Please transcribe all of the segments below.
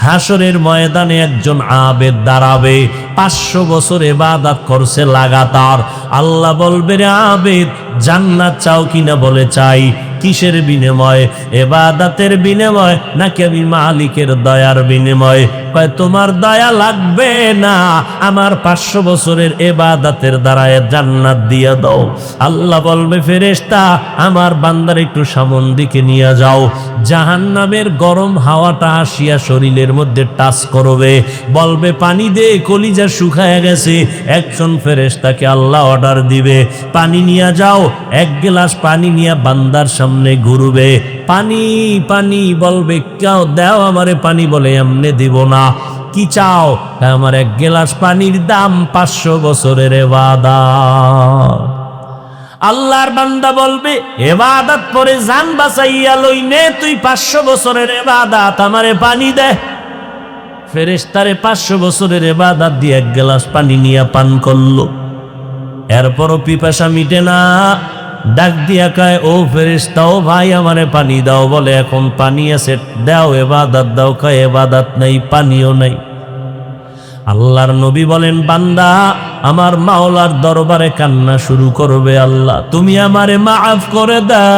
হাসরের ময়দানে একজন আবেদ দাঁড়াবে, 500 বছর ইবাদত করছে লাগাতার। আল্লাহ বলবে, রে আবেদ, জান্নাত চাও কিনা? বলে চাই। কিসের বিনিময়? ইবাদতের বিনিময় নাকি আমি মালিকের দয়ার বিনিময়? কয় তোমার দয়া লাগবে না, আমার 500 বছরের ইবাদতের দ্বারা জান্নাত দিয়ে দাও। আল্লাহ বলবে, ফেরেশতা, আমার বান্দার একটু সামন দিকে নিয়ে যাও। জাহান্নামের গরম হাওয়াটা আসিয়া শরীরের মধ্যে টাচ করবে, বলবে পানি দে, কলিজা শুকায় গেছে। একজন ফেরেশতাকে আল্লাহ অর্ডার দিবে, পানি নিয়ে যাও। 1 গ্লাস পানি নিয়ে বান্দার সামনে ঘুরবে, পানি পানি বলবে, কেউ দাও আমারে পানি। বলে এমনে দিব না, কি চাও? আমার 1 গ্লাস পানির দাম 500 বছরের ইবাদত। আল্লাহর বান্দা বলবে, ইবাদত করে জান বাঁচাইয়া লই নে, তুই 500 বছরের ইবাদত, আমারে পানি দে। ফেরেশতারে 500 বছরের ইবাদত দিয়ে 1 গ্লাস পানি নিয়ে পান করলো। এরপরও পিপাসা মিটে না, ডাক দিয়া কয়, ও ফেরেশতা, ও ভাই, আমারে পানি দাও। বলে এখন পানি আছে, দাও, ইবাদত দাও। কয় ইবাদত নাই, পানিও নাই। আল্লাহর নবী বলেন, বান্দা আমার মাওলার দরবারে কান্না শুরু করবে, আল্লাহ তুমি আমারে মাফ করে দাও,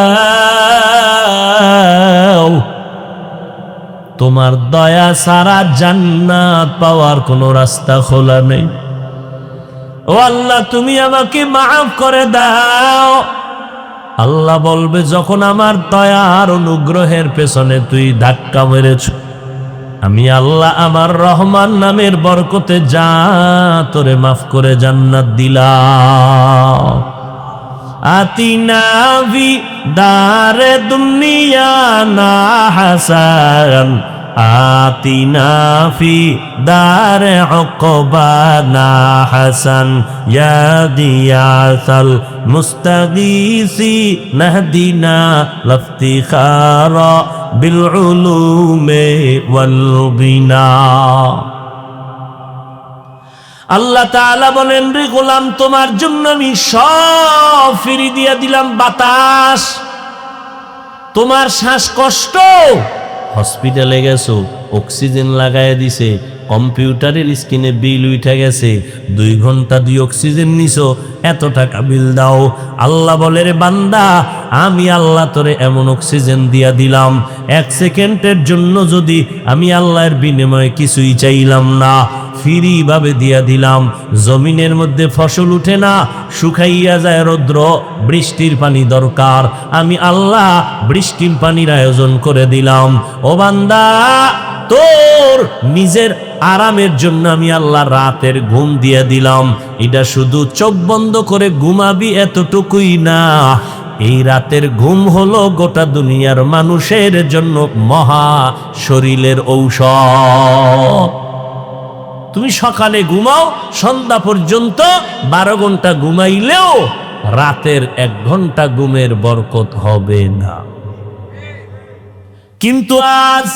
তোমার দয়া ছাড়া জান্নাত পাওয়ার কোনো রাস্তা খোলা নেই। ও আল্লাহ, তুমি আমাকে মাফ করে দাও। আল্লাহ বলবে, যখন আমার দয়া আর অনুগ্রহের পেছনে তুই ধাক্কা মেরেছ, আমি আল্লাহ আমার রহমান নামের বরকতে যা তোরে মাফ করে জান্নাত দিলাম। আতিনা ভি দারে দুনিয়া না হাসান, আতিনা ফি দারে উকবা না হাসান, ইয়া দিয়াসাল মুস্তাগীসি নাহদিনা লাফতিখারা বিল উলুমে ওয়াল গিনা। আল্লাহ তাআলা বলেন, রে গোলাম, তোমার জন্য আমি সব ফ্রি দিয়া দিলাম। বাতাস, তোমার শ্বাসকষ্ট, হসপিটালে গেছো, অক্সিজেন লাগায় দিছে, কম্পিউটারের স্ক্রিনে বিল উঠে গেছে, 2 ঘন্টা 2 অক্সিজেন নিছো, এত টাকা বিল দাও। আল্লাহ বলে, রে বান্দা, আমি আল্লাহ তোরে এমন অক্সিজেন দিয়া দিলাম, 1 সেকেন্ডের জন্য যদি আমি আল্লাহর বিনিময়ে কিছুই চাইলাম না, ফ্রি ভাবে দিয়া দিলাম। জমিনের মধ্যে ফসল উঠে না, শুকাইয়া যায় রৌদ্র, বৃষ্টির পানি দরকার, আমি আল্লাহ বৃষ্টির পানির আয়োজন করে দিলাম। ও বান্দা, তোর নিজের আরামের জন্য আমি আল্লাহ রাতের ঘুম দিয়ে দিলাম। এটা শুধু চোখ বন্ধ করে ঘুমাবি এতটুকুই না, এই রাতের ঘুম হলো গোটা দুনিয়ার মানুষের জন্য মহা শরীরের ঔষধ। তুমি সকালে ঘুমাও, সন্ধ্যা পর্যন্ত 12 ঘন্টা ঘুমাইলেও রাতের 1 ঘন্টা ঘুমের বরকত হবে না। কিন্তু আজ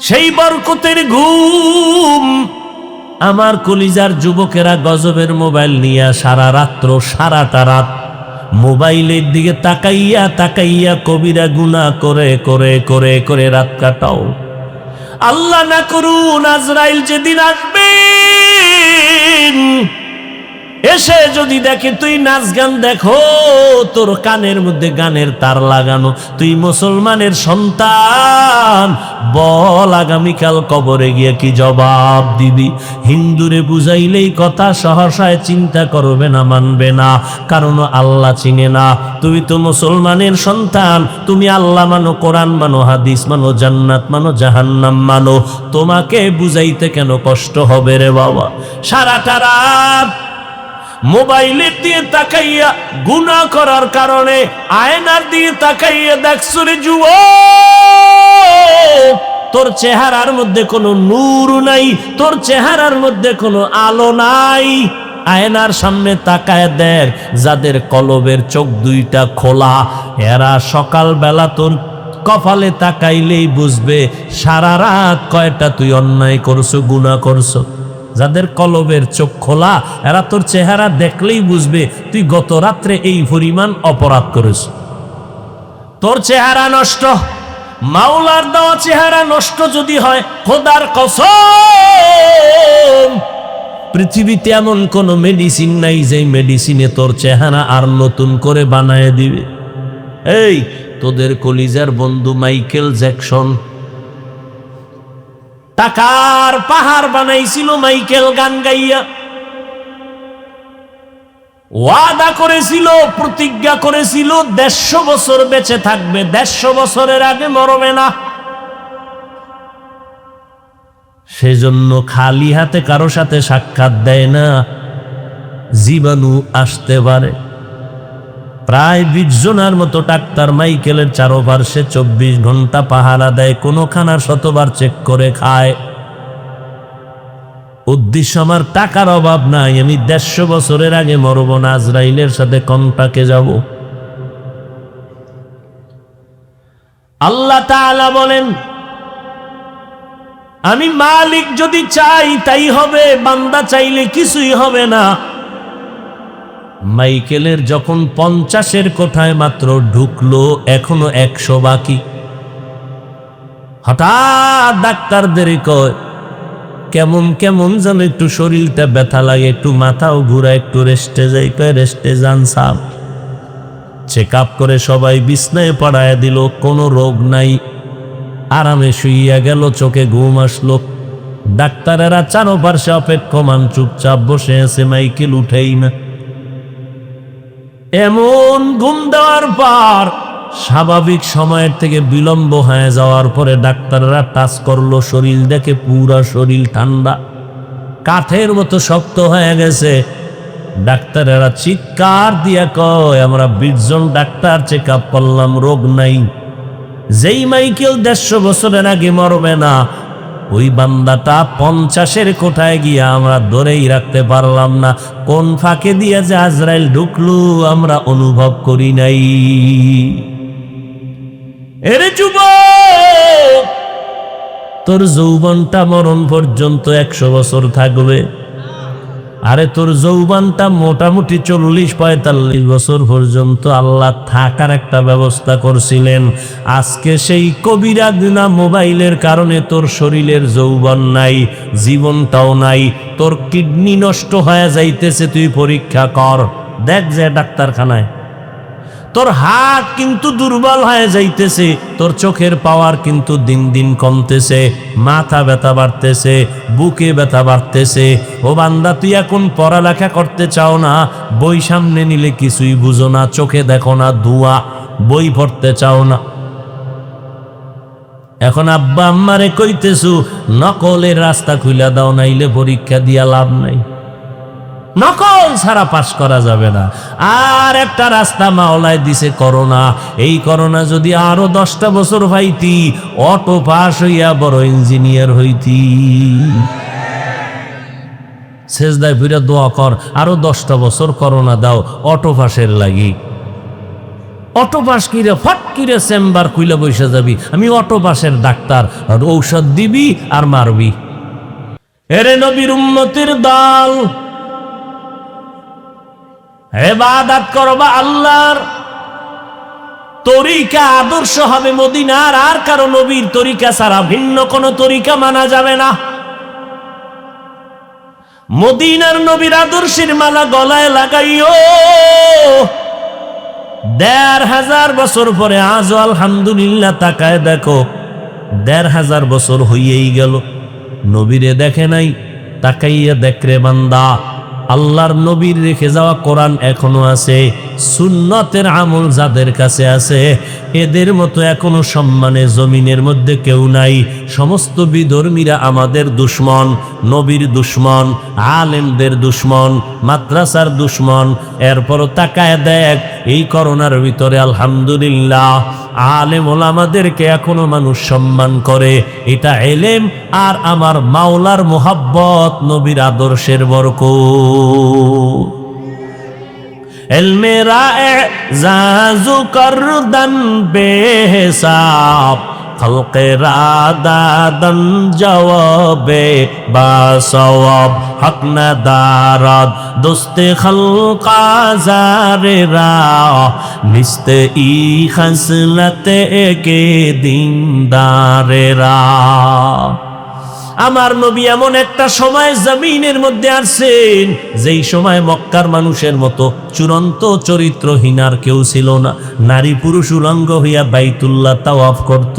সেই বরকতের ঘুম আমার কলিজার যুবকেরা গজবের মোবাইল নিয়ে সারা রাত্র, সারাটা রাত মোবাইলের দিকে তাকাইয়া তাকাইয়া কবিরা গুনাহ করে করে করে করে রাত কাটাও। আল্লাহ না করুন, আজরাইল যেদিন আসবেন, এসে যদি দেখে তুই নাচ গান দেখো, তোর কানের মধ্যে গানের তার লাগানো, তুই মুসলমানের সন্তান, বল আগামীকাল কবরে গিয়ে কি জবাব দিবি? হিন্দুরে বুঝাইলেই কথা সহসায় চিন্তা করবে না, মানবে না, কারণ আল্লাহ চিনে না। তুমি তো মুসলমানের সন্তান, তুমি আল্লাহ মানো, কোরআন মানো, হাদিস মানো, জান্নাত মানো, জাহান্নাম মানো, তোমাকে বুঝাইতে কেন কষ্ট হবে রে বাবা? সারাটা রাত মোবাইলের দিয়ে তাকাইয়া গুনাহ করার কারণে আয়নার দিয়ে তাকাইয়া দেখছো রে যুবক, তোর চেহারার মধ্যে কোনো নূর নাই, তোর চেহারার মধ্যে কোনো আলো নাই। আয়নার সামনে তাকায় দেখ, যাদের কলবের চোখ 2টা খোলা, এরা সকালবেলা তোর কপালে তাকাইলেই বুঝবে সারা রাত কয়টা তুই অন্যায় করছো, গুনাহ করছো। যাদের কলবের চোখ খোলা, এরা তোর চেহারা দেখলেই বুঝবে তুই গত রাত্রে এই পরিমাণ অপরাধ করেছ। তোর চেহারা নষ্ট, মাওলার দেওয়া চেহারা নষ্ট যদি হয়, খোদার কসম পৃথিবীতে এমন কোন মেডিসিন নাই যে মেডিসিনে তোর চেহারা আর নতুন করে বানায় দিবে। এই তোদের কলিজার বন্ধু মাইকেল জ্যাকসন টাকার পাহাড় বানাইছিল, মাইকেল গান গাইয়া ওয়াদা করেছিল, প্রতিজ্ঞা করেছিল 150 বছর বেঁচে থাকবে, 150 বছরের আগে মরবে না। সেজন্য খালি হাতে কারো সাথে সাক্ষাৎ দেয় না, জীবাণু আসতে পারে। প্রায় 20 জনের মতো ডাক্তার মাইকেলের চারপাশে 24 ঘন্টা পাহারা দেয়, কোনো খানার শতবার চেক করে খায়। উদ্দেশ্য আমার টাকার অভাব নাই, আমি 150 বছরের আগে মরব না, আজরাইলের সাথে কন্টাক্টে যাব। আল্লাহ তাআলা বলেন, আমি মালিক যদি চাই তাই হবে, বান্দা চাইলে কিছুই হবে না। মাইকেলের যখন 50-এর কোঠায় মাত্র ঢুকলো, এখনো 100 বাকি। হঠাৎ ডাক্তারদের কয়, কেমন কেমন যেন একটু শরীরটা ব্যথা লাগে, একটু মাথাও ঘুরা, একটু রেস্টে যাই। কয় রেস্টে যান সাব। চেক আপ করে সবাই বিছনায় পড়ায় দিল, কোনো রোগ নাই, আরামে শুইয়া গেল, চোখে ঘুম আসলো। ডাক্তারেরা চারপাশে অপেক্ষমান চুপচাপ বসে আছে, মাইকেল উঠেই না। এমন ঘুম দেওয়ার পর স্বাভাবিক সময়ের থেকে বিলম্ব হয়ে যাওয়ার পরে ডাক্তাররা টাচ করলো, শরীর দেখে পুরা শরীর ঠান্ডা, কাঠের মতো শক্ত হয়ে গেছে। ডাক্তারেরা চিৎকার দিয়া কয়, আমরা 20 জন ডাক্তার চেক আপ করলাম, রোগ নাই। যেই মাইকেল 150 বছরের আগে মরবে না, ওই বান্দাটা 50-এর কোঠায় গিয়া আমরা ধরেই রাখতে পারলাম না। কোন ফাঁকে দিয়ে যে আজরাইল ঢুকলো আমরা অনুভব করি নাই। এরে যুবক, তোর যৌবনটা মরণ পর্যন্ত 100 বছর থাকবে। আরে তোর যৌবনটা মোটামুটি 40-45 বছর পর্যন্ত আল্লাহ থাকার একটা ব্যবস্থা করছিলেন। আজকে সেই কবিরা গুনাহ মোবাইলের কারণে তোর শরীরের যৌবন নাই, জীবনটাও নাই, তোর কিডনি নষ্ট হয়ে যাইতেছে। তুই পরীক্ষা কর, দেখ যে ডাক্তারখানায়। তোর হাত কিন্তু দুর্বল হয়ে যাইতেছে, তোর চোখের পাওয়ার কিন্তু দিন দিন কমতেছে, মাথা ব্যথা বাড়তেছে, বুকে ব্যথা বাড়তেছে। ও বান্দা, তুই এখন পড়ালেখা করতে চাও না, বই সামনে নিলে কিছুই বুঝো না, চোখে দেখো না ধোঁয়া, বই পড়তে চাও না। এখন আব্বা আম্মারে কইতেছু, নকলের রাস্তা খুলে দাও, নাইলে পরীক্ষা দিয়া লাভ নাই। নকল ছাড়া পাস করা যাবে না। আর একটা রাস্তা মাওলায় দিছে, করোনা। এই করোনা যদি আরো 10টা বছর হইতি, অটো পাস হইয়া বড় ইঞ্জিনিয়ার হইতি। সেজদায় ফিরে দোয়া কর, আরো 10টা বছর করোনা দাও অটো পাসের লাগি। অটো পাস কিরে ফট কিরে চেম্বার খুইলে বসে যাবি, আমি অটো পাসের ডাক্তার, আর ঔষধ দিবি আর মারবি। এরে নবীর উম্মতের দল, ইবাদত করবা আল্লাহর। তরিকা আদর্শ হবে মদিনার, আর কারো নবীর তরিকা ছাড়া ভিন্ন কোন তরিকা মানা যাবে না। মদিনার নবীর আদর্শের মালা গলায় লাগাইও। 1500 বছর পরে আজও আলহামদুলিল্লাহ তাকায় দেখো, 1500 বছর হইয়েই গেল, নবীরে দেখে নাই। তাকাইয়া দেখ রে বান্দা, আল্লাহর নবীর রেখে যাওয়া কোরআন এখনো আছে। সুন্নতের আমল যাদের কাছে আছে, এদের মতো এখনো সম্মানে জমিনের মধ্যে কেউ নাই। সমস্ত বিধর্মীরা আমাদের দুশ্মন, নবীর দুশ্মন, আলেমদের দুশ্মন, মাদ্রাসার দুশ্মন। এরপরও তাকায় দেখ, এই করোনার ভিতরে আলহামদুলিল্লাহ আলেম ওলামাদেরকে এখনো মানুষ সম্মান করে। এটা এলেম আর আমার মাওলার মোহাব্বত, নবীর আদর্শের বরকত। এলমে রায়ে জাজু করদান বেহিসাব, খালকেরা দাদান জবাবে বা সওয়াব হক না দারাদ দোস্তে খালকা জারেরা নিস্তে ই খাসলতে কে দিনদারেরা। আমার নবী এমন একটা সময় জমিনের মধ্যে আসছেন যেই সময় মক্কার মানুষের মতো চূড়ান্ত চরিত্রহীনার কেউ ছিল না। নারী পুরুষ উলঙ্গ হইয়া বাইতুল্লাহ তাওয়াফ করত।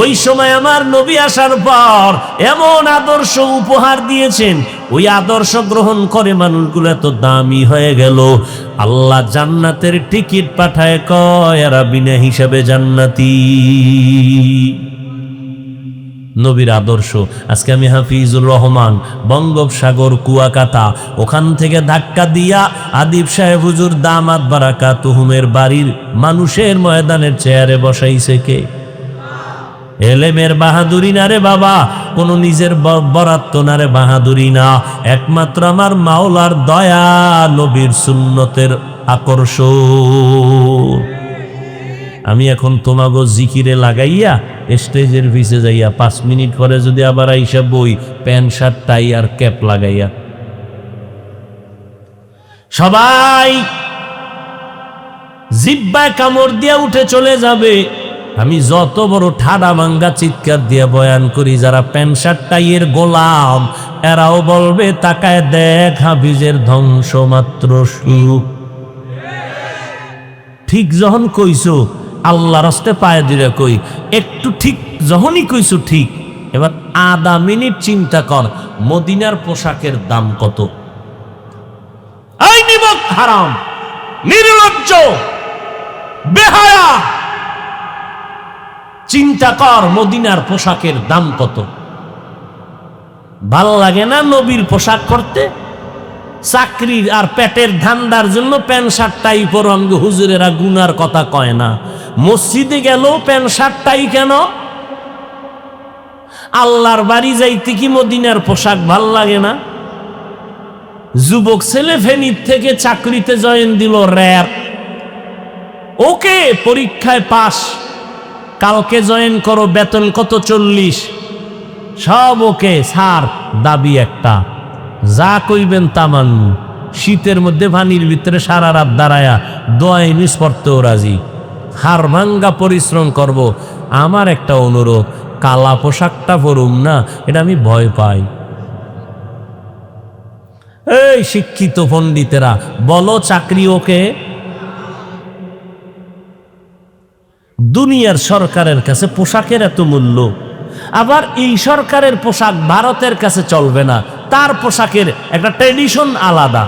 ওই সময় আমার নবী আসার পর এমন আদর্শ উপহার দিয়েছেন, ওই আদর্শ গ্রহণ করে মানুষগুলো এত দামি হয়ে গেল। আল্লাহ জান্নাতের টিকিট পাঠায়, কয় এরা বিনা হিসাবে জান্নাতি। নবীর আদর্শ। আজকে আমি হাফিজুর রহমান বঙ্গোপসাগর কুয়াকাটা, ওখান থেকে ধাক্কা দিয়া আদিব সাহেব হুজুর দামাত বারাকাতুহুমের বাড়ির মানুষের ময়দানের চেয়ারে বসাইছে কে? এলেমের বাহাদুরি না রে বাবা, কোন নিজের বরাত্ত না রে বাহাদুরি না, একমাত্র আমার মাওলার দয়া, নবীর সুন্নতের আকর্ষণ। আমি এখন তোমাগো জিকিরে লাগাইয়া স্টেজের পিছে যাইয়া 5 মিনিট পরে যদি আবার আইসা বই প্যান্ট শার্ট টাই আর ক্যাপ লাগাইয়া সবাই জিব্বায় কামড় দিয়া উঠে চলে যাবে, আমি যত বড় ঠাডা ভাঙ্গা চিৎকার দিয়া বয়ান করি, যারা প্যান্ট শার্ট টাইয়ের গোলাম এরাও বলবে তাকায় দেখ হাফিজের ধ্বংস মাত্র শুরু। ঠিক যখন কইছো আল্লাহ রাস্তে পায়ে দিলে কই একটু ঠিক যখনই কইছো ঠিক, এবার আধা মিনিট চিন্তা কর মদিনার পোশাকের দাম কত। এই নিমক হারাম, নির্লজ্জ, বেহায়া, চিন্তা কর মদিনার পোশাকের দাম কত। ভাল লাগে না নবীর পোশাক করতে? চাকরির আর পেটের ধান্দার জন্য প্যান্ট শার্ট টাই পরন, হুজুরেরা গুনার কথা কয় না। মসজিদে গেল প্যান্ট শার্ট টাই কেন? আল্লাহর বাড়ি যাইতে কি মদিনার পোশাক ভাল লাগে না? যুবক ছেলে ফেনীর থেকে চাকরিতে জয়েন দিল র্যাব, ওকে পরীক্ষায় পাস, কালকে জয়েন করো, বেতন কত 40, সব ওকে, স্যার দাবি একটা, যা কইবেন তা মানু। শীতের মধ্যে পানির ভিতরে সারা রাত দাঁড়ায়া দোয়া ইউনিস পড়তেও রাজি, হার ভাঙ্গা পরিশ্রম করব। আমার একটা অনুরোধ, কালা পোশাকটা পরুম না, এটা আমি ভয় পাই। এই শিক্ষিত পণ্ডিতেরা বলো চাকরি ওকে? দুনিয়ার সরকারের কাছে পোশাকের এত মূল্য, আবার এই সরকারের পোশাক ভারতের কাছে চলবে না, তার পোশাকের একটা ট্রেডিশন আলাদা।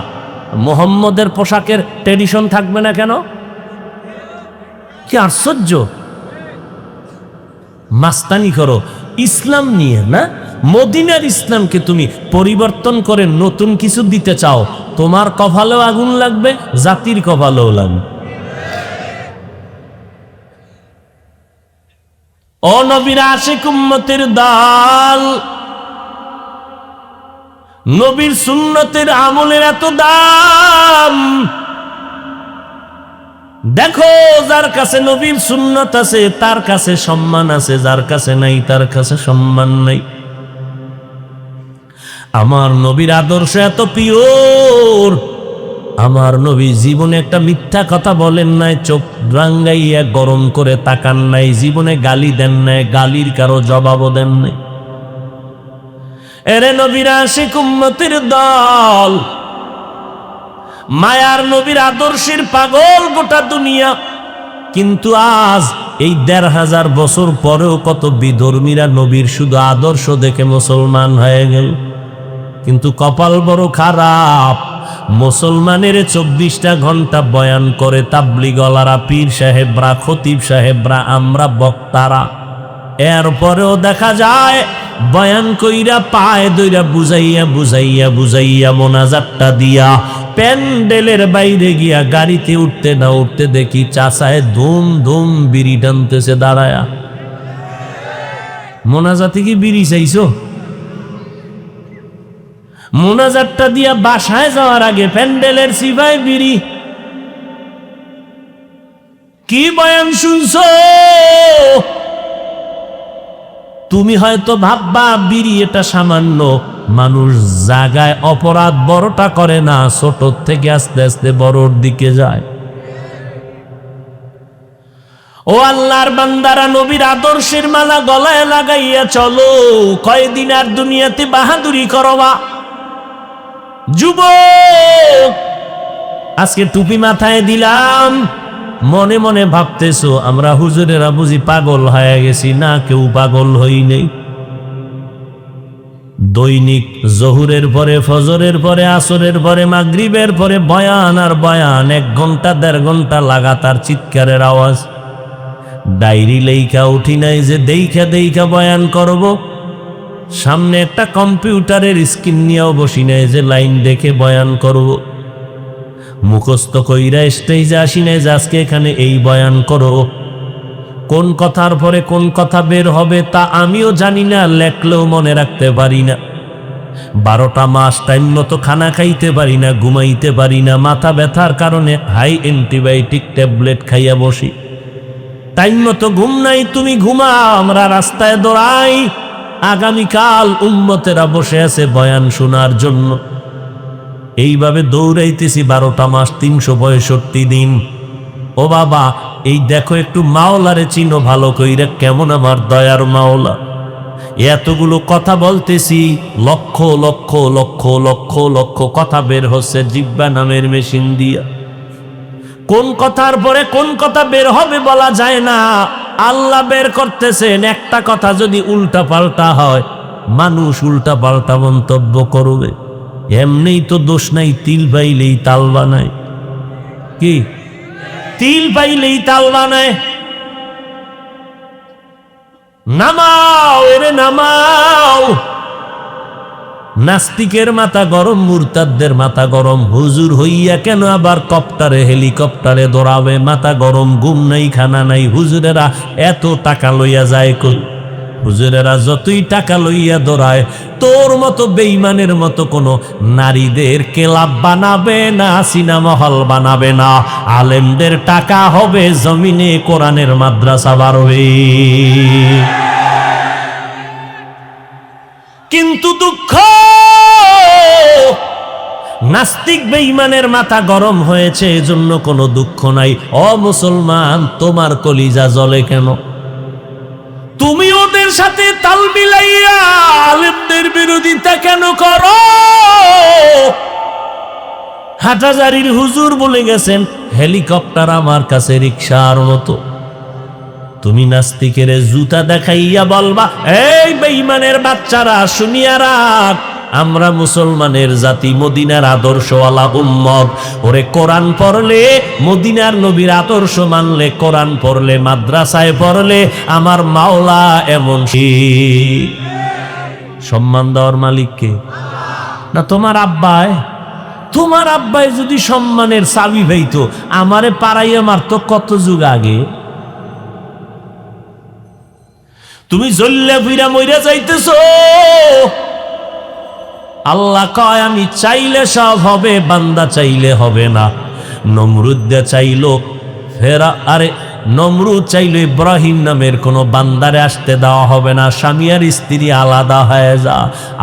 মোহাম্মদের পোশাকের ট্রেডিশন থাকবে না কেন? কি আশ্চর্য! মাস্তানি করো ইসলাম নিয়ে না, মদিনার ইসলামকে তুমি পরিবর্তন করে নতুন কিছু দিতে চাও, তোমার কপালেও আগুন লাগবে, জাতির কপালেও লাগবে। ও নবীর আশিক উম্মতের দল, নবীর সুন্নতের আমলের এত দাম। দেখো যার কাছে নবীর সুন্নত আছে তার কাছে সম্মান আছে, যার কাছে নাই তার কাছে সম্মান নাই। আমার নবীর আদর্শ এত পিওর, আমার নবী জীবনে একটা মিথ্যা কথা বলেন নাই, চোখ রাঙ্গাইয়া গরম করে তাকান নাই, জীবনে গালি দেন নাই, গালির কারো জবাবও দেন নাই। এরে নবীর আশিক উম্মতের দল, মায়ার নবীর আদর্শের পাগল গোটা দুনিয়া, কিন্তু আজ এই 1500 বছর পরেও কত বিধর্মীরা নবীর শুধু আদর্শ দেখে মুসলমান হয়ে গেল। কিন্তু কপাল বড় খারাপ, মুসলমানের 24টা ঘন্টা বয়ান করে তাবলিগলারা, পীর সাহেবরা, খতিব সাহেবরা, আমরা বক্তারা, এরপরেও দেখা যায় বয়ান কইরা পায়ে দইরা বুঝাইয়া বুঝাইয়া বুঝাইয়া মোনাজাতটা দিয়া প্যান্ডেলের বাইরে গিয়া গাড়িতে উঠতে না উঠতে দেখি চাচায় ধুম ধুম বিড়ি টানতেছে দাঁড়ায়া। মোনাজাতে কি বিড়ি চাইছো? মোনাজাতটা দিয়া বাসায় যাওয়ার আগে প্যান্ডেলের সিপাই বিড়ি। কি বয়ান শুনছো? তুমি হয়তো ভাববা বিড়ি এটা সামান্য, মানুষ জাগায় অপরাধ বড়টা করে না, ছোট থেকে আস্তে আস্তে বড়র দিকে যায়। ও আল্লাহর বান্দারা, নবীর আদর্শের মালা গলায় লাগাইয়া চলো। কয়দিন আর দুনিয়াতে বাহাদুরি করবা? যুবক, আজকে টুপি মাথায় দিলাম, মনে মনে ভাবতেছো আমরা হুজুরেরা বুঝি পাগল হয়ে গেছি। না, কেউ পাগল হই নেই। দৈনিক জহুরের পরে, ফজরের পরে, আসরের পরে, মাগরিবের পরে বয়ান আর বয়ান, 1 ঘন্টা 1.5 ঘন্টা লাগাতার চিৎকারের আওয়াজ। ডায়েরি লেখা উঠি নাই যে দেইখা দেইখা বয়ান করব। সামনে একটা কম্পিউটারের স্ক্রিন নিয়েও বসি নাই যে লাইন দেখে বয়ান করব। মুখস্থ কইরা স্টেজে আসি নাই যে আজকে এখানে এই বয়ান করো। কোন কথার পরে কোন কথা বের হবে তা আমিও জানি না, লেখলেও মনে রাখতে পারি না। 12টা মাস টাইম মতো খানা খাইতে পারি না, ঘুমাইতে পারি না। মাথা ব্যথার কারণে হাই অ্যান্টিবায়োটিক ট্যাবলেট খাইয়া বসি। টাইম মতো ঘুম নাই, তুমি ঘুমাও, আমরা রাস্তায় দৌড়াই। আগামীকাল উম্মতেরা বসে আছে বয়ান শোনার জন্য। এইভাবে দৌড়াইতেছি 12টা মাস, 365 দিন। ও বাবা, এই দেখো একটু মাওলারে চিনো ভালো কইরা, কেমন আমার দয়ার মাওলা। এতগুলো কথা বলতেছি, লক্ষ লক্ষ লক্ষ লক্ষ লক্ষ কথা বের হচ্ছে জিহ্বা নামের মেশিন দিয়া। কোন কথার পরে কোন কথা বের হবে বলা যায় না, আল্লাহ বের করতেছেন। একটা কথা যদি উল্টা পাল্টা হয়, মানুষ উল্টা পাল্টা মন্তব্য করবে। এমনিই তো দোষ নাই, তিল পাইলেই তাল বানায়। কি তিল পাইলেই তাল বানায়? নামাও এরে নামাও। নাস্তিকের মাথা গরম, মুরতাদদের মাথা গরম। হুজুর হইয়া কেন আবার কপ্টারে হেলিকপ্টারে দৌড়াবে? মাথা গরম, ঘুম নাই, খানা নাই। হুজুরেরা এত টাকা লইয়া যায় কই? হুজুরেরা যতই টাকা লইয়া দৌড়ায়, তোর মতো বেঈমানের মতো কোনো নারীদের ক্লাব বানাবে না, সিনেমা হল বানাবে না। আলেমদের টাকা হবে জমিনে কোরআনের মাদ্রাসা বাড়বে। কিন্তু দুঃখ, নাস্তিক বেঈমানের মাথা গরম হয়েছে, এজন্য কোনো দুঃখ নাই। ও মুসলমান, তোমার কলিজা জ্বলে কেন? তুমি ওদের সাথে তাল মিলাইয়া আলেমদের বিরোধিতা কেন করো? হাটহাজারীর হুজুর বলে গেছেন, হেলিকপ্টার আমার কাছে রিকশার মতো। তুমি নাস্তিকের জুতা দেখাইয়া বলবা, এই বেঈমানের বাচ্চারা শুনিয়া রাখ, আমরা মুসলমানের জাতি, মদিনার আদর্শওয়ালা উম্মত। ওরে কোরআন পড়লে, মদিনার নবীর আদর্শ মানলে, কোরআন পড়লে, মাদ্রাসায় পড়লে, আমার মাওলা এমন সম্মান দেওয়ার মালিককে না তোমার আব্বায়? তোমার আব্বাই যদি সম্মানের চাবি হইতো, আমারে পাড়াইয়া মারতো কত যুগ আগে। তুমি জ্বললে ফিরা মইরা যাইতেছ। আল্লাহ কয়, আমি চাইলে সব হবে, বান্দা চাইলে হবে না। নমরুদ চাইলো ফেরা, আরে নমরুদ চাইলো ইব্রাহিম নামের কোন বান্দারে আসতে দেওয়া হবে না, স্বামী আর স্ত্রী আলাদা হয়ে যা।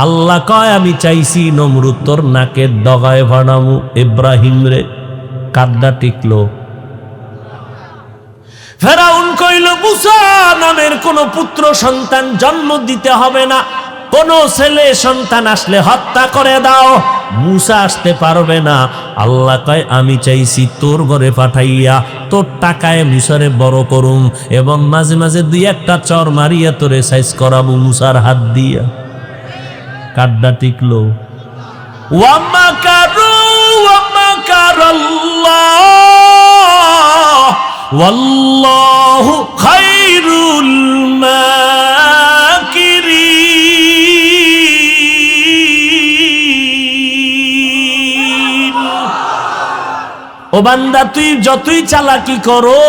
আল্লাহ কয়, আমি চাইছি নমরুদ তোর নাকের ডগায় ভাড়ামু ইব্রাহিম রে। কাদ্দা টিকলো। ফেরাউন কইল, মুসা নামের কোন পুত্র সন্তান জন্ম দিতে হবে না, কোন ছেলে সন্তান আসলে হত্যা করে দাও। মুসা আসতে পারবে না। আল্লাহ কয়, আমি চাইছি তোর ঘরে পাঠাইয়া তোর টাকায় মিশরে বড় করুম, এবং মাঝে মাঝে 2-1টা চর মারিয়া তোরে সাইজ করাবো মুসার হাত দিয়া। কাড্ডা টিকলো। ওয়ামা কারু ওয়ামা কারাল্লাহ ওয়াল্লাহু খায়রুল মাকিরিন। ও বান্দা, তুই যতই চালাকি করো,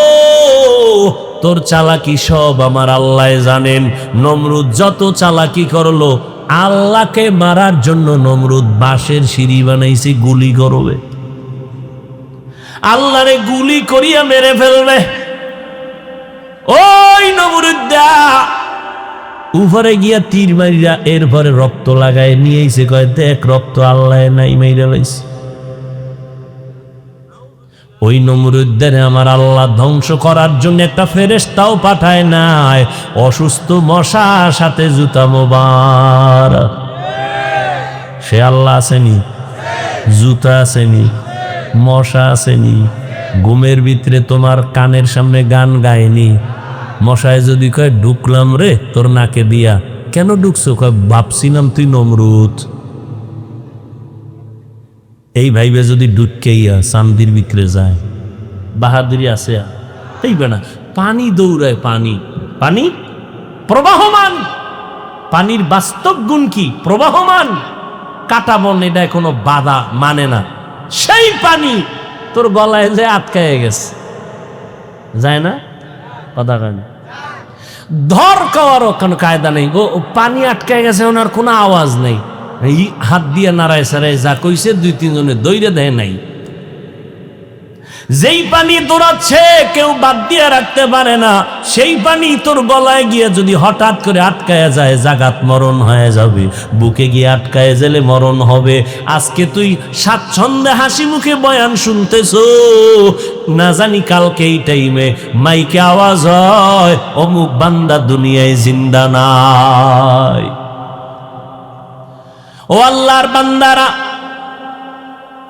তোর চালাকি সব আমার আল্লাহ জানেন। নমরুদ যত চালাকি করলো, আল্লাহকে মারার জন্য নমরুদ বাঁশের সিঁড়ি বানাইছে, গুলি করবে। আল্লাহরে গুলি করিয়া মেরে ফেলবে। ওই নমরুদ, উপরে গিয়া তীর মারিয়া এরপরে রক্ত লাগায় নিয়েছে, কয় দেখ রক্ত আল্লাহ নাই মাইরা লাইছে। ওই নমরুদ্দের আমার আল্লাহ ধ্বংস করার জন্য একটা ফেরেশতাও পাঠায় নাই, অসুস্থ মশার সাথে জুতা মোবারক। সে আল্লাহ আসেনি, জুতা আসেনি, মশা আসেনি, ঘুমের ভিতরে তোমার কানের সামনে গান গায়নি। মশায় যদি কয় ঢুকলাম রে তোর নাকে দিয়া, কেন ঢুকছো? কয় ভাবছিলাম তুই নমরুদ। এই ভাইবে যদি ঢুকেইয়া চান্দির ভিতরে যায়, বাহাদুরি আছে? এইবে না। পানি দৌড়ায়, পানি পানি প্রবাহমান। পানির বাস্তব গুণ কি? প্রবাহমান। কাটা বন এটা কোনো বাধা মানে না। সেই পানি তোর গলায় যে আটকায় গেছে, যায় না? কথা কয় না। ধর খাওয়ারও কোনো কায়দা নেই, ও পানি আটকায় গেছে, ওনার কোনো আওয়াজ নেই। এই হাত দিয়ে নাড়ায় সারায় যা কইছে দুই তিনজনে দৌড়ে দেয় নাই। যেই পানি দৌড়াচ্ছে কেউ বাদ দিয়ে রাখতে পারে না, সেই পানি তোর গলায় গিয়ে যদি হঠাৎ করে আটকায় যায়, জাগাত মরণ হয়ে যাবে। বুকে গিয়ে আটকায় গেলে মরণ হবে। আজকে তুই স্বাচ্ছন্দ্যে হাসি মুখে বয়ান শুনতেছো, না জানি কালকে এই টাইমে মাইকে আওয়াজ হয় অমুক বান্দা দুনিয়ায় জিন্দা নাই। ও আল্লাহর বান্দারা,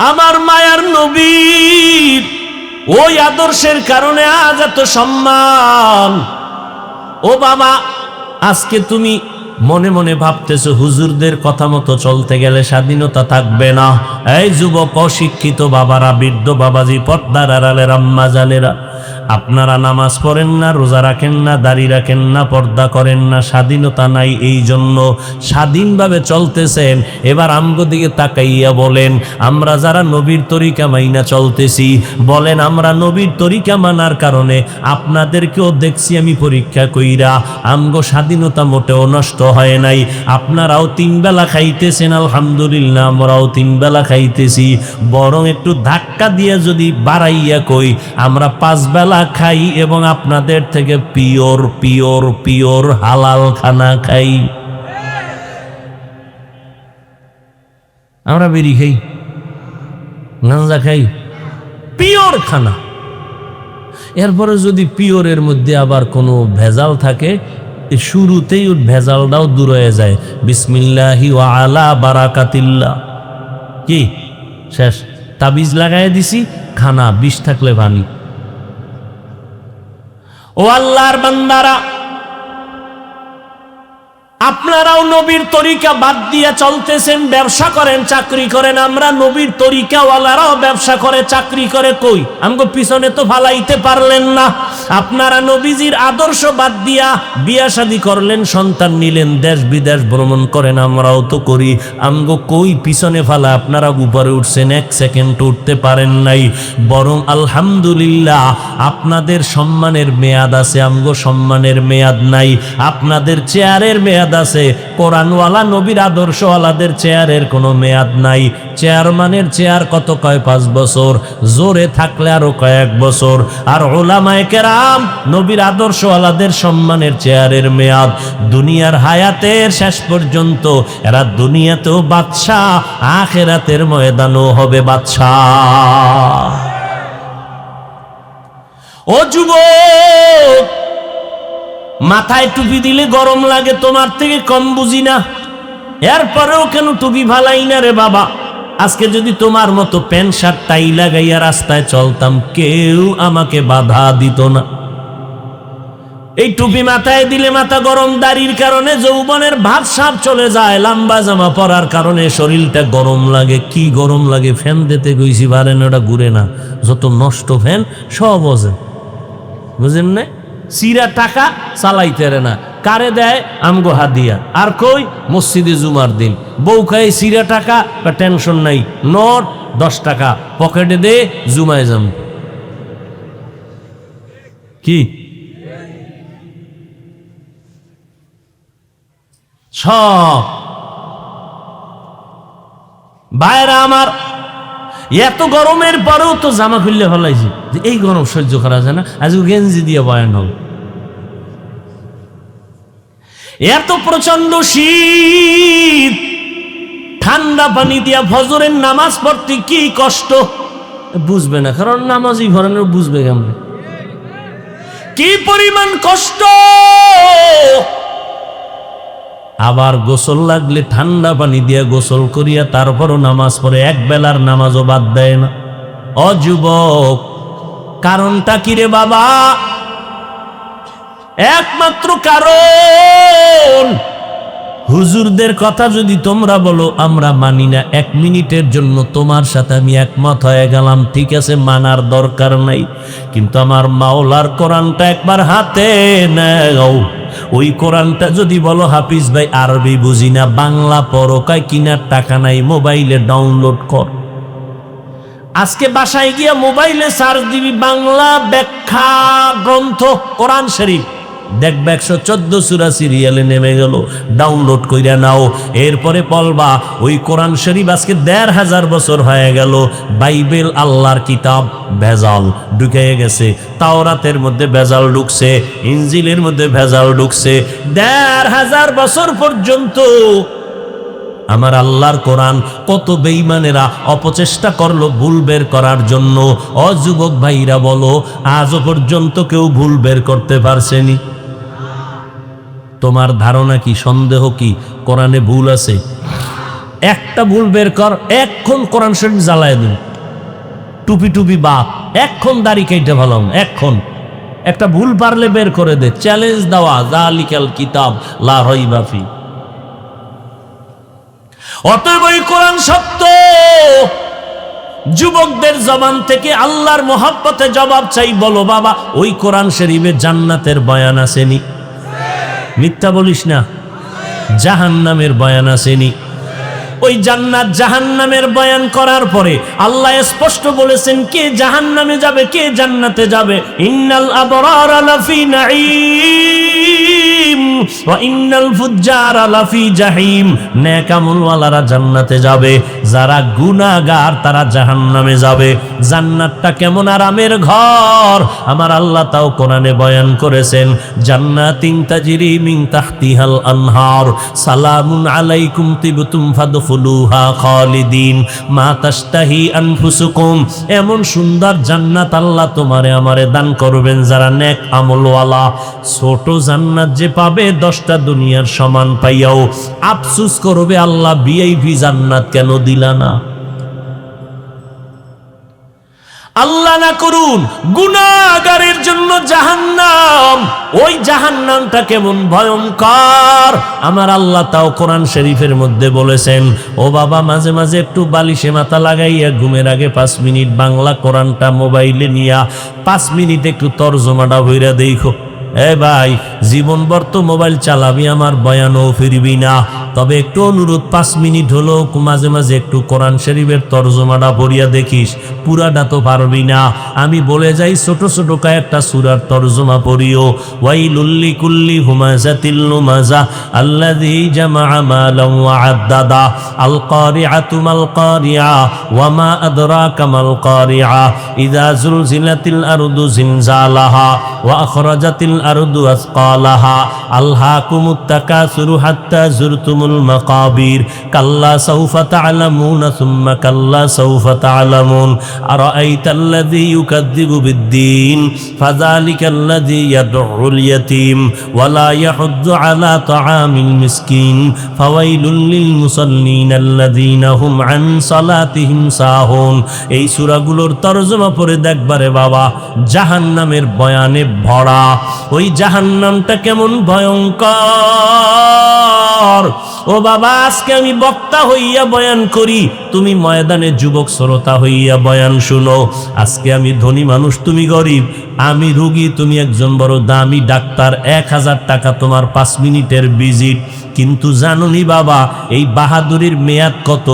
আমার মায়ার নবীর ওই আদর্শের কারণে আজ এত সম্মান। ও বাবা, আজকে তুমি মনে মনে ভাবতেছো হুজুরদের কথা মতো চলতে গেলে স্বাধীনতা থাকবে না। এই যুবক, অশিক্ষিত বাবারা, বৃদ্ধ বাবাজি, পর্দার আড়ালের আম্মা জানেরা, আপনারা নামাজ পড়েন না, রোজা রাখেন না, দাড়ি রাখেন না, পর্দা করেন না, স্বাধীনতা নাই। এই জন্য স্বাধীনভাবে চলতেছেন। এবার আমগো দিকে তাকাইয়া বলেন, আমরা যারা নবীর তরিকা মাইনা চলতেছি, বলেন আমরা নবীর তরিকা মানার কারণে আপনাদেরকেও দেখছি আমি পরীক্ষা কইরা, আমগো স্বাধীনতা মোটেও নষ্ট হয় নাই। আপনারাও তিন বেলা খাইতেছেন, আলহামদুলিল্লাহ, আমরাও তিন বেলা খাইতেছি। বরং একটু ধাক্কা দিয়ে যদি বাড়াইয়া কই, আমরা 5 বেলা খাই এবং আপনাদের থেকে পিওর পিওর পিওর হালাল খানা খাই। আমরা বিড়ি খাই, গাঁজা খাই, পিওর খানা। এরপরে যদি পিওরের মধ্যে আবার কোনো ভেজাল থাকে, শুরুতেই ভেজালটাও দূর হয়ে যায়। বিসমিল্লাহি ওয়া আলা বারাকাতিল্লাহ, কি শেষ। তাবিজ লাগাই দিছি, খানা বিষ থাকলে পানি। ও আল্লাহর বান্দারা, আপনারাও নবীর তরিকা বাদ দিয়ে চলতেছেন, ব্যবসা করেন, চাকরি করেন। আমরা নবীর তরিকাওয়ালারাও ব্যবসা করে, চাকরি করে। কই আমগো পিছনে তো ফালাইতে পারলেন না। আপনারা নবীজির আদর্শ বাদ দিয়া বিয়া শাদী করলেন, সন্তান নিলেন, দেশ বিদেশ ভ্রমণ করেন, আমরাও তো করি। আমগো কই পিছনে ফালা আপনারা উপরে উঠছেন, 1 সেকেন্ড উঠতে পারেন নাই। বরং আলহামদুলিল্লাহ, আপনাদের সম্মানের মেয়াদ আছে, আমগো সম্মানের মেয়াদ নাই। আপনাদের চেয়ারের মেয়াদ আছে, কোরআনওয়ালা নবীর আদর্শওয়ালাদের চেয়ারের কোনো মেয়াদ নাই। চেয়ারম্যানের চেয়ার কত কয় 5 বছর, জোরে থাকলে আরো কয়েক বছর। আর উলামায়ে কেরাম, নবীর আদর্শওয়ালাদের সম্মানের চেয়ারের মেয়াদ দুনিয়ার হায়াতের শেষ পর্যন্ত। এরা দুনিয়াতেও বাদশাহ, আখিরাতের ময়দানও হবে বাদশাহ। ও যুবক, মাথায় টুপি দিলে গরম লাগে, তোমার থেকে কম বুঝি না। এরপরেও কেন টুপি ভালাই না রে বাবা? আজকে যদি তোমার মতো প্যান্ট শার্ট টাই লাগাইয়া রাস্তায় চলতাম, কেউ আমাকে বাধা দিত না। এই টুপি মাথায় দিলে মাথা গরম, দাড়ির কারণে যৌবনের ভাব সাপ চলে যায়, লম্বা জামা পরার কারণে শরীরটা গরম লাগে। কি গরম লাগে? ফ্যান দিতে গেছি, পারেন ওটা ঘুরে না। যত নষ্ট ফ্যান সব বোঝেন, বুঝেন না? সিরা টাকা চালাইতে না, কারে দেয়? আমগো হাদিয়া। আর কই মসজিদে জুমার দিন বউ খাই সিরা টাকা, বা টেনশন নাই, নোট 10 টাকা পকেটে দে, জুমায় যাম। কি সব ভাইরা আমার, এত গরমের পরেও তো জামা খুললে ফেলাইছি, এই গরম সহ্য করা যায় না, আজ গেঞ্জি দিয়ে বয়ান হবে। এত প্রচন্ড শীত, ঠান্ডা পানি দিয়া ফজরের নামাজ পড়তে কি কষ্ট বুঝবে না, কারণ নামাজই ঘরানোর বুঝবে কেমন কি পরিমাণ কষ্ট। আবার গোসল লাগলে ঠান্ডা পানি দিয়া গোসল করিয়া তারপরও নামাজ পড়ে, এক বেলার নামাজও বাদ দেয় না। অযুবক, কারণটা কি রে বাবা? একমাত্র কারণ, হুজুরদের কথা যদি তোমরা বলো আমরা মানি না, 1 মিনিটের জন্য তোমার সাথে আমি একমত হয়ে গেলাম, ঠিক আছে, মানার দরকার নাই, কিন্তু আমার মাওলার কোরআনটা একবার হাতে নাও। ওই কোরআনটা যদি বলো হাফিজ ভাই আরবি বুঝি না, বাংলা পড়ো, কয় কিনার টাকা নাই, মোবাইলে ডাউনলোড কর। আজকে বাসায় গিয়া মোবাইলে সার্চ দিবি বাংলা ব্যাখ্যা গ্রন্থ কোরআন শরীফ, দেখবে 114 সূরা সিরিয়ালে নেমে গেল, ডাউনলোড কইরা নাও। এরপরে বলবা ওই কোরআন শরীফ আজকে 1500 বছর হয়ে গেল, বাইবেল আল্লাহর কিতাব ভেজাল ঢুকে গেছে, তাওরাতের মধ্যে ভেজাল ঢুকছে, ইনজিলের মধ্যে ভেজাল ঢুকছে। 1500 বছর পর্যন্ত আমার আল্লাহর কোরআন কত বেঈমানেরা অপচেষ্টা করলো ভুল বের করার জন্য। অযুবক ভাইরা বলো, আজও পর্যন্ত কেউ ভুল বের করতে পারছেনি? তোমার ধারণা কি, সন্দেহ কি কোরআনে ভুল আছে? একটা ভুল বের কর, এক্ষণ কোরআন শরীফ জ্বালায় দিন, টুপি টুপি বাপ, এক্ষণ দাড়ি কেটে ভালাম, এক্ষণ একটা ভুল পারলে বের করে দে, চ্যালেঞ্জ দেওয়া, যালিকাল কিতাব লা রাইবা ফি। অতএব ওই কোরআন সত্য। যুবকদের জবান থেকে আল্লাহর মহব্বতে জবাব চাই, বলো বাবা ওই কোরআন শরীফে জান্নাতের বয়ান আসেনি? মিথ্যা বলিস না। জাহান্নামের বয়ান আসেনি? ওই জান্নাত জাহান্নামের বয়ান করার পরে আল্লাহ স্পষ্ট বলেছেন কে জাহান্নামে যাবে কে জান্নাতে যাবে। ইন্নাল আবরারা লাফি নাঈম ওয়া ইন্নাল ফুজ্জারা লাফি জাহিম। নেক আমলওয়ালারা জান্নাতে যাবে, যারা গুনাহগার তারা জাহান্নামে যাবে। জান্নাতটা কেমন আরামের ঘর আমার আল্লাহ তাও কোরআনে বয়ান করেছেন। জান্নাতিন তাজরি মিন তাহতিহাল আনহার সালামুন আলাইকুম তিবতুম ফাদখুলুহা খালিদিন মা তাশতাহি আনফুসুকুম। এমন সুন্দর জান্নাত আল্লাহ তোমারে আমারে দান করবেন যারা নেক আমলওয়ালা। ছোট জান্নাত যে পাবে 10টা দুনিয়ার সমান পাইয়াও আফসোস করবে আল্লাহ ভিআইপি জান্নাত কেন দিলা না। আল্লাহ না করুন গুনাহগারের জন্য জাহান্নাম। ওই জাহান্নামটা কেমন ভয়ঙ্কর আমার আল্লাহ তাও কোরআন শরীফের মধ্যে বলেছেন। ও বাবা, মাঝে মাঝে একটু বালিশে মাথা লাগাইয়া ঘুমের আগে 5 মিনিট বাংলা কোরআনটা মোবাইলে নিয়া 5 মিনিট একটু তরজমাটা হইরা দেখো। এ ভাই, জীবনভর তো মোবাইল চালাবি, আমার বয়ানও ফিরবি না, তবে একটু অনুরোধ 5 মিনিট হলো মাঝে মাঝে একটু কোরআন শরীফের তরজমাটা পড়িয়া দেখিস। পুরাটা তো পারবি না, আমি বলে যাই ছোট ছোট কয়েকটা সূরার তরজমা পড়িও। ওয়াইলুল লিকুল্লি হুমাযাতিল লুমাযা আল্লাযী জামাআ মালান ওয়া আদ্দাদা আল কারিআতু মাল কারিআ ওয়া মা আদরাকা মাল কারিআ ইযা যুলজিলাতিল আরদু জিলজালাহা ওয়া আখরাজাতিল আরদু আসকালাহা আলহাকুমুত তাকাসুরু হাত্তা যুরতুমুল মাকাবির কাল্লা সাউফা তা'লামুনা সুম্মা কাল্লা সাউফা তা'লামুন আরাআইতাল্লাযী ইউকাযযিবু বিদ্দীন ফাযালিকাল্লাযী ইয়াদউল ইয়াতীম ওয়া লা ইয়াহুদ্দু আলা তাআমিল মিসকিন ফাওয়াইলুল লিল মুসাল্লিন আল্লাযীনা হুম আন সালাতিহিম সাহুন। এই সূরাগুলোর তরজমা পড়ে দেখবারে বাবা, জাহান্নামের বয়ানে ভরা। ওই জাহান্নামটা কেমন ভয়ঙ্কর। ও বাবা, আজকে আমি বক্তা হইয়া বয়ান করি, তুমি ময়দানে যুবক শ্রোতা হইয়া বয়ান শুনো। আজকে আমি ধনী মানুষ, তুমি গরিব, আমি রোগী, তুমি একজন বড় দামি ডাক্তার। 1000 টাকা তোমার 5 মিনিটের ভিজিট। কিন্তু জানুনি বাবা, এই বাহাদুরির মেয়াদ কত?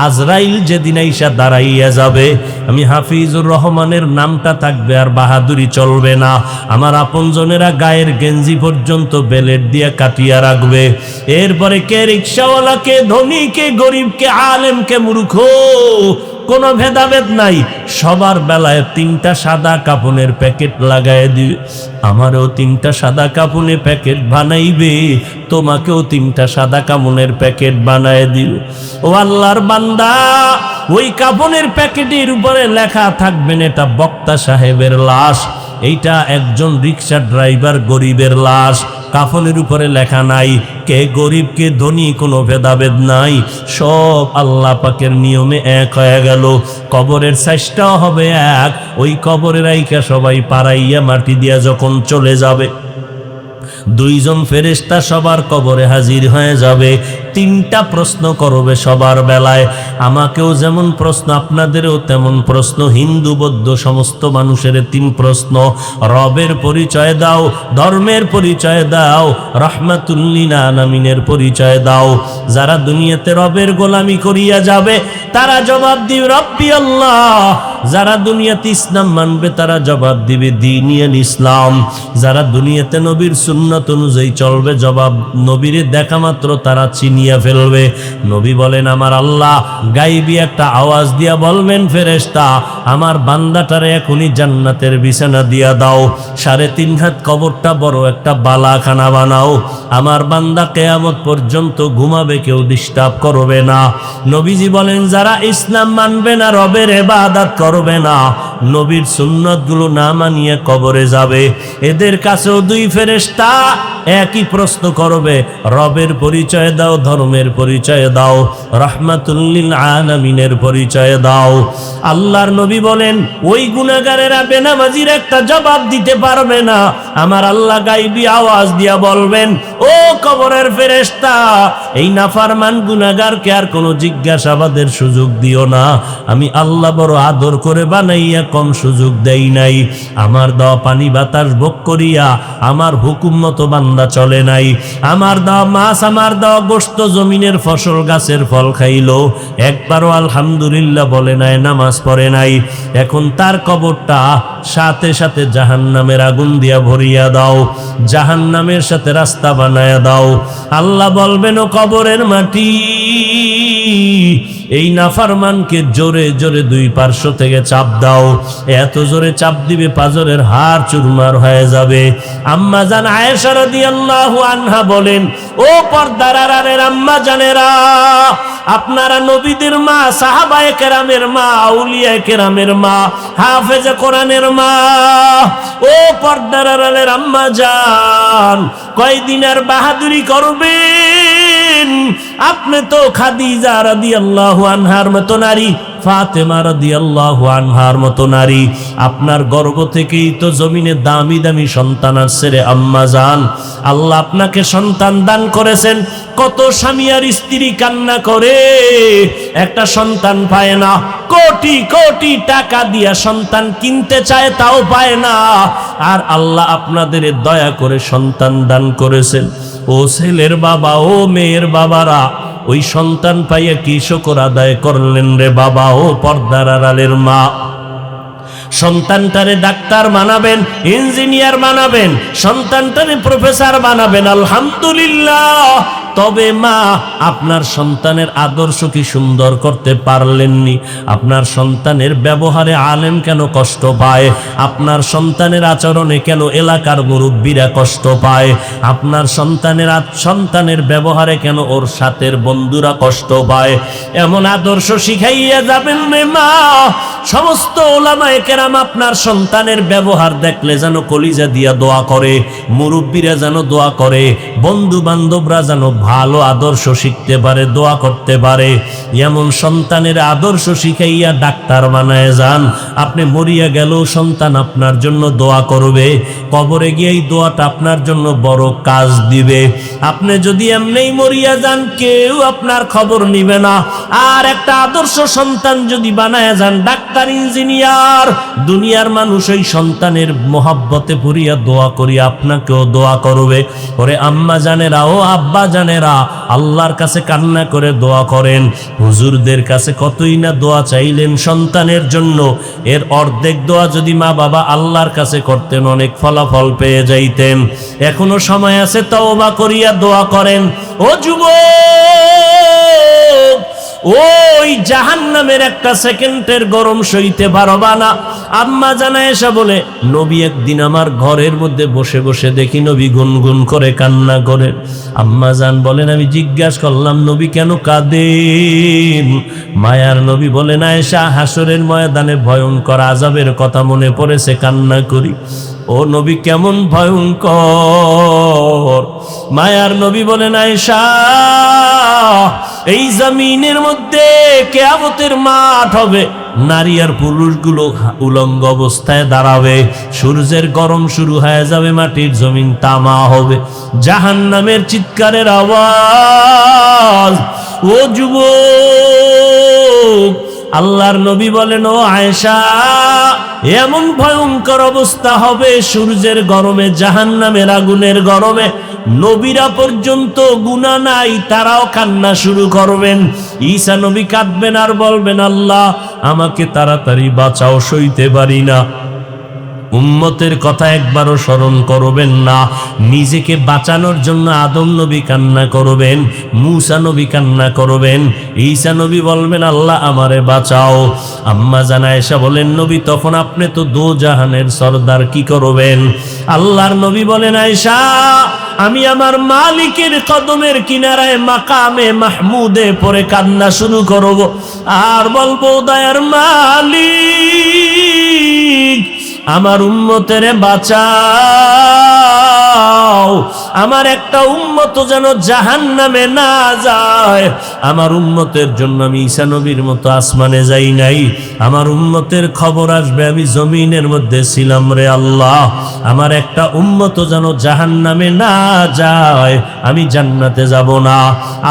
আজরাইল যেদিন আইসা দাঁড়াইয়া যাবে, আমি হাফিজুর রহমানের নামটা থাকবে আর বাহাদুরি চলবে না। আমার আপনজনেরা গায়ের গেঞ্জি পর্যন্ত বেলেট দিয়ে কাটিয়া রাখবে। এরপরে কে রিক্সাওয়ালা, কে ধনী, কে গরিব, কে আলেম, কে মূর্খ, কোনো ভেদাভেদ নাই, সবার বেলায় 3টা সাদা কাপনের প্যাকেট লাগায় দিবে। আমারও 3টা সাদা কাপনের প্যাকেট বানাইবে, তোমাকেও 3টা সাদা কাপনের প্যাকেট বানায় দিবে। ও আল্লাহর বান্দা, ওই কাপনের প্যাকেটের উপরে লেখা থাকবেন এটা বক্তা সাহেবের লাশ, এইটা একজন রিক্সা ড্রাইভার গরিবের লাশ। কাফনের উপরে লেখা নাই কে গরিব কে ধনী, কোনো ভেদাভেদ নাই, সব আল্লাহ পাকের নিয়মে এক হয়ে গেল। কবরের সাইজটাও হবে এক, ওই কবরের আইকা সবাই পাড়াইয়া মাটি দিয়া যখন চলে যাবে, 2 জন ফেরেশতা সবার কবরে হাজির হয়ে যাবে। 3টা প্রশ্ন করবে সবার বেলায়, আমাকেও যেমন প্রশ্ন আপনাদেরও তেমন প্রশ্ন, হিন্দু বৌদ্ধ সমস্ত মানুষের 3 প্রশ্ন। রবের পরিচয় দাও, ধর্মের পরিচয় দাও, রাহমাতুল লিল আলামিনের পরিচয় দাও। যারা দুনিয়াতে রবের গোলামি করিয়া যাবে তারা জবাব দিবে রব্বি আল্লাহ, যারা দুনিয়াতে ইসলাম মানবে তারা জবাব দিবে দ্বীনুল ইসলাম, যারা দুনিয়াতে নবীর সুন্নাত অনুযায়ী চলবে জবাব নবীরে দেখা মাত্র তারা চিনিয়া ফেলবে। নবী বলেন আমার আল্লাহ গাইবি একটা আওয়াজ দিয়া বলবেন ফেরেশতা আমার বান্দাটারে এখনই জান্নাতের বিছানা দিয়া দাও, 3.5 হাত কবরটা বড় একটা বালাখানা বানাও, আমার বান্দা কিয়ামত পর্যন্ত ঘুমাবে, কেউ ডিস্টার্ব করবে না। নবীজি বলেন যারা ইসলাম মানবে না, রবের ইবাদত করবে না, নবীর সুন্নাতগুলো না মানিয়ে কবরে যাবে, এদের কাছেও 2 ফেরেশতা একই প্রশ্ন করবে, রবের পরিচয় দাও, ধর্মের পরিচয় দাও, রাহমাতুল লিল আলামিনের পরিচয় দাও। আল্লাহর নবী বলেন ওই গুনাহগারেরা বেনামাজির একটা জবাব দিতে পারবে না, আমার আল্লাহ গায়বী আওয়াজ দিয়া বলবেন ও কবরের ফেরেশতা এই নাফরমান গুনাহগারকে আর কোনো জিজ্ঞাসাবাদের সুযোগ দিও না, আমি আল্লাহ বড় আদর করে বানাইয়া কম সুযোগ দেই নাই, আমার দেওয়া পানি বাতাস ভোগ করিয়া আমার হুকুম মতো বান্দা চলে নাই, আমার দেওয়া মাছ আমার দেওয়া গোশত জমিনের ফসল গাছের ফল খাইলো, একবারও আলহামদুলিল্লাহ বলে নাই, নামাজ পড়ে নাই, এখন তার কবরটা সাথে সাথে জাহান্নামের আগুন দিয়া ভরিয়া দাও, জাহান্নামের সাথে রাস্তা বানায়া দাও। আল্লাহ বলবেন ও কবরের মাটি এই নাফরমানকে জোরে জোরে 2 পার্শ্ব থেকে চাপ দাও, এত জোরে চাপ দিবে পাজরের হাড় চুরমার হয়ে যাবে। আম্মা জান আয়েশা রাদিয়াল্লাহু আনহা বলেন ও পর্দার আড়ালের আম্মা জানেরা, আপনারা নবীদের মা, সাহাবায়ে কেরামের মা, আউলিয়ায়ে কেরামের মা, হাফেজে কোরআনের মা, ও পর্দার আড়ালের আম্মা জান কয়দিন আর বাহাদুরি করবেন? আপনি তো খাদিজা রাদিয়াল্লাহু আনহার মতো নারী, ফাতেমা রাদিয়াল্লাহু আনহার মতো নারী, আপনার গর্ভ থেকেই তো জমিনে দামি দামি সন্তান আসছে রে আম্মা জান। আল্লাহ আপনাকে সন্তান দান করেছেন, কত স্বামী আর স্ত্রী কান্না করে একটা সন্তান পায় না, কোটি কোটি টাকা দিয়া সন্তান কিনতে চায় তাও পায় না, আর আল্লাহ আপনাদের দয়া করে সন্তান দান করেছেন। ও ছেলের বাবা, ও মেয়ের বাবারা, ওই সন্তান পাইয়া কি শুকর আদায় করলেন রে বাবা? ও পর্দার আড়ালের মা, সন্তানটারে ডাক্তার বানাবেন, ইঞ্জিনিয়ার বানাবেন, সন্তানটারে প্রফেসর বানাবেন, আলহামদুলিল্লাহ। তবে মা আপনার সন্তানের আদর্শ কি সুন্দর করতে পারলেননি? আপনার সন্তানের ব্যবহারে আলেম কেন কষ্ট পায়? আপনার সন্তানের আচরণে কেন এলাকার মুরব্বীরা কষ্ট পায়? আপনার সন্তানের ব্যবহারে কেন ওর সাথের বন্ধুরা কষ্ট পায়? এমন আদর্শ শিখাইয়া যাবেন রে মা। সমস্ত ওলামায়ে কেরাম আপনার সন্তানের ব্যবহার দেখলে যেন কলিজা দিয়া দোয়া করে, মুরব্বীরা যেন দোয়া করে, বন্ধু বান্ধবরা যেন ভালো আদর্শ শিখতে পারে, দোয়া করতে পারে। এমন সন্তানের আদর্শ শিখাইয়া ডাক্তার বানায় যান, আপনি মরিয়া গেলেও সন্তান আপনার জন্য দোয়া করবে, কবরে গিয়ে এই দোয়াটা আপনার জন্য বড় কাজ দিবে। আপনি যদি এমনিই মরিয়া যান কেউ আপনার খবর নিবে না, আর একটা আদর্শ সন্তান যদি বানায় যান ডাক্তার, ইঞ্জিনিয়ার, দুনিয়ার মানুষ ওই সন্তানের মোহাব্বতে পড়িয়া দোয়া করি আপনাকেও দোয়া করবে। ওরে আম্মা জানেরা, ও আব্বা জানেরা, আল্লাহর কাছে কান্না করে দোয়া করেন। হুজুরদের কাছে কতই না দোয়া চাইলেন সন্তানের জন্য, এর অর্ধেক দোয়া যদি মা বাবা আল্লাহর কাছে করতেন অনেক ফলাফল পেয়ে যাইতেন। এখনো সময় আছে, তওবা করিয়া দোয়া করেন। ও যুবক, ওই জাহান্নামের একটা সেকেন্ডের গরম সইতে পারবা না। আম্মা জানা এসে বলে, নবী একদিন আমার ঘরের মধ্যে বসে বসে দেখি নবী গুনগুন করে কান্না করে। আম্মা জান বলেন, আমি জিজ্ঞাসা করলাম নবী কেন কাঁদেন? মায়ার নবী বলেন, আয়েশা, হাসরের ময়দানে ভয়ঙ্কর আযাবের কথা মনে পড়েছে, কান্না করি। ও নবী কেমন ভয়ঙ্কর? মায়ার নবী বলেন, আয়েশা, এই জমিনের মধ্যে কিয়ামতের মাঠ হবে, নারী আর পুরুষগুলো উলঙ্গ অবস্থায় দাঁড়াবে, সূর্যের গরম শুরু হয়ে যাবে, মাটির জমিন তামা হবে, জাহান্নামের চিৎকারের আওয়াজ। ও যুবক, আল্লাহর নবী বলেন, ও আয়েশা, এমন ভয়ঙ্কর অবস্থা হবে সূর্যের গরমে, জাহান্নামের আগুনের গরমে, নবীরা পর্যন্ত গুনাহ নাই, তারাও কান্না শুরু করবেন। ঈসা নবী কাঁদবেন আর বলবেন, আল্লাহ আমাকে তাড়াতাড়ি বাঁচাও, সইতে পারি না। উম্মতের কথা একবারও স্মরণ করবেন না। নিজেকে বাঁচানোর জন্য আদম নবী কান্না করবেন, মূসা নবী কান্না করবেন, ঈসা নবী বলবেন, আল্লাহ আমারে বাঁচাও। আম্মা জানা আয়েশা বলেন, নবী তখন আপনি তো দো জাহানের সরদার, কি করবেন? আল্লাহর নবী বলেন, আয়েশা, আমি আমার মালিকের কদমের কিনারায় মাকামে মাহমুদে পরে কান্না শুরু করব আর বলবো, দয়ার মালিক, আমার উম্মতের বাঁচাও, আমার একটা উম্মত যেন জাহান্নামে না যায়। আমার উম্মতের জন্য আমি ঈসা নবীর মতো আসমানে যাই নাই, আমার উম্মতের খবর আসবে আমি জমিনের মধ্যে ছিলাম রে আল্লাহ, আমার একটা উম্মত যেন জাহান্নামে না যায়, আমি জান্নাতে যাব না।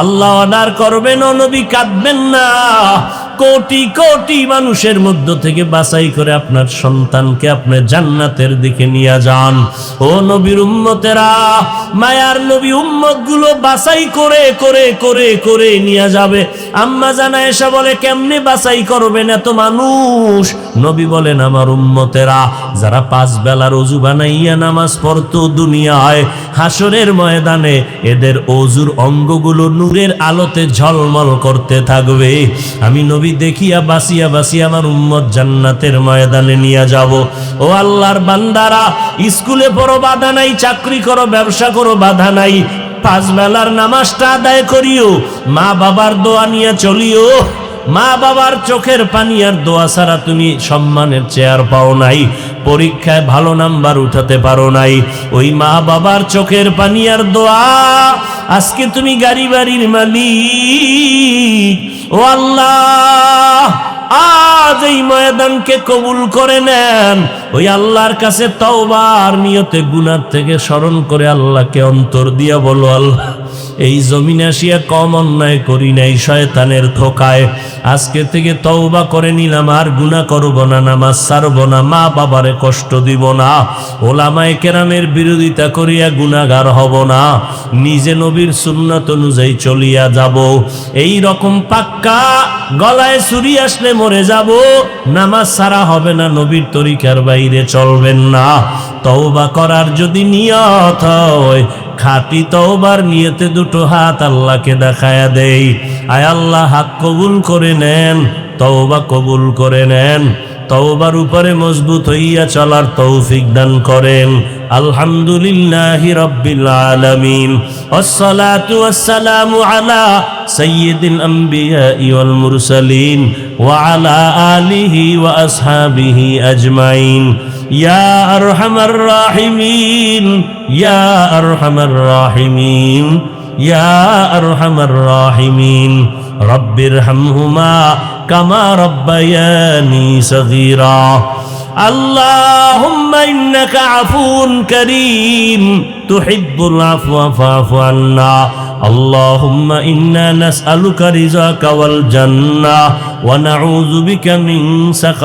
আল্লাহ অর্ডার করবেন, ও নবী কাঁদবেন না, কোটি কোটি মানুষের মধ্য থেকে বাছাই করে আপনার সন্তানকে আপনি জান্নাতের দিকে নিয়ে যান। ও নবীর উম্মতেরা, মায়ার নবী উম্মত গুলো বাছাই করে করে করে করে নিয়ে যাবে। আম্মা জানা এসে বলে, কেমনে বাছাই করবেন এত মানুষ? নবী বলেন, আমার উম্মতেরা যারা 5 বেলার ওযু বানাইয়া নামাজ পড়তো দুনিয়ায়, হাসরের ময়দানে এদের ওযুর অঙ্গগুলো নূরের আলোতে ঝলমল করতে থাকবে। আমি নবী দেখিয়া বাসিয়া বাসিয়া আমার উম্মত জান্নাতের ময়দানে নিয়ে যাব। ও আল্লাহর বান্দারা, স্কুলে পড়ো বাধা নাই, চাকরি করো, ব্যবসা করো, বাধা নাই, 5 বেলার নামাজটা আদায় করিও, মা বাবার দোয়া নিয়ে চলিও। মা বাবার চোখের পানি আর দোয়া ছাড়া তুমি সম্মানের চেয়ার পাও নাই, পরীক্ষায় ভালো নাম্বার উঠাতে পারো নাই, ওই মা বাবার চোখের পানি আর দোয়া আজকে তুমি গাড়ি বাড়ির মালিক। ও আল্লাহ, আজ এই ময়দানকে কবুল করে নেন। ওই আল্লাহর কাছে তওবার নিয়তে গুনাহ থেকে স্মরণ করে আল্লাহকে অন্তর দিয়া বলো, আল্লাহ এই জমিনে আসিয়া কম অন্যায় করি নাই, শয়তানের ধোকায় আজকে থেকে তওবা করে নিলাম, আর গুনাহ করব না, নামাজ ছাড়ব না, মা বাবারে কষ্ট দিব না, ওলামায়ে কেরামের বিরোধিতা করিয়া গুনাহগার হব না, নিজে নবীর সুন্নাত অনুযায়ী চলিয়া যাব। এই রকম পাক্কা গলায় ছুরি আসলে মরে যাব, নামাজ ছাড়া হবে না, নবীর তরিকার বাইরে চলবেন না। তওবা করার যদি নিয়ত হয়, খাঁটি তওবার নিয়তে দুটো হাত আল্লাহকে দেখায়া দেই, আয় আল্লাহ হাত কবুল করে নেন, তওবা কবুল করে নেন, তওবার উপরে মজবুত হইয়া চলার তৌফিক দান করেন। আলহামদুলিল্লাহি রাব্বিল আলামিন, ওয়াসসালাতু ওয়াসসালামু আলা সাইয়্যিদিল আমবিয়াই ওয়াল মুরসালিন ওয়া আলা আলিহি ওয়া আসহাবিহি আজমাইন। ইয়া আরহামার রাহিমিন, ইয়া আরহামার রাহিমিন, ইয়া আরহামার রাহিমিন, রব্বিরহামহুমা কামা রব্বায়ানি সগীরা। আল্লাহুম্মা ইন্নাকা আফুউন কারীম তুহিব্বুল আফওয়া ফা'ফু আন্না। আল্লাহুম্মা ইন্না নাসআলুকা রিযাকা ওয়াল জান্নাহ ওয়া নাউযু বিকা মিন